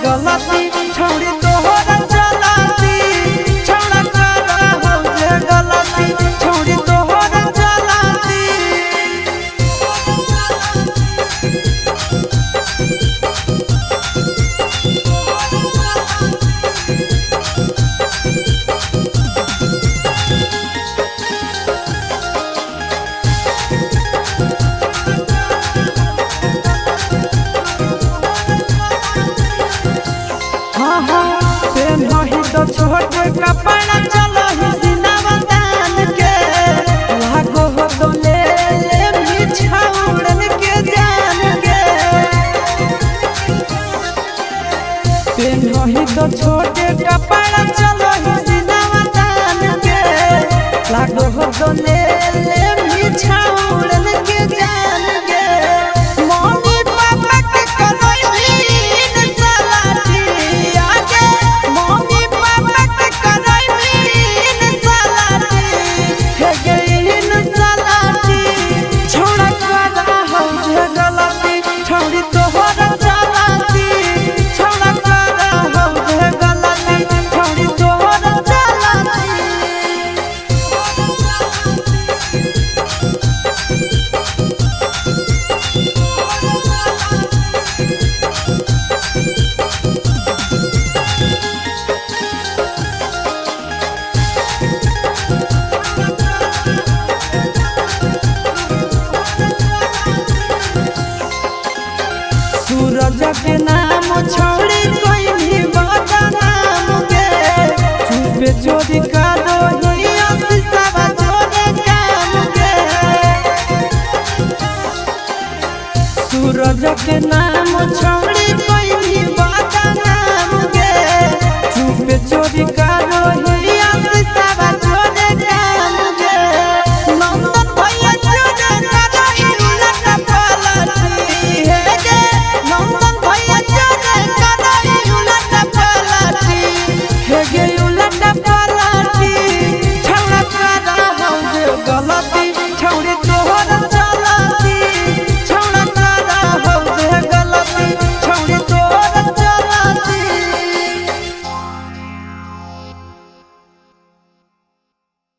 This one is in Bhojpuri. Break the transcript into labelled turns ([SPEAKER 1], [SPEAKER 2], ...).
[SPEAKER 1] गलती छोड़ी तोहरा चलाती छोड़ा करा हो जे गलती छोड़ी तोहरा चलाती नहीं तो छोटे कपड़ा चलो ही सिनावा तान के लागो हो तो ले मिछाउड़न के जान के नहीं तो छोटे कपड़ा चलो ही सिनावा तान के लागो हो तो ले मिछाउड़न के जान के मम्मी पापा के करैलीन सलाटी आगे मम्मी पापा के करैलीन सलाटी हे गईन सलाटी छोड़ा करा हो जे गलती छोड़ी तोहरा चलाती छोड़ा करा हो जे गलती छोड़ी तोहरा चलाती सूरज के नाम छोड़ी कोई भी बदनाम के चुप चोरी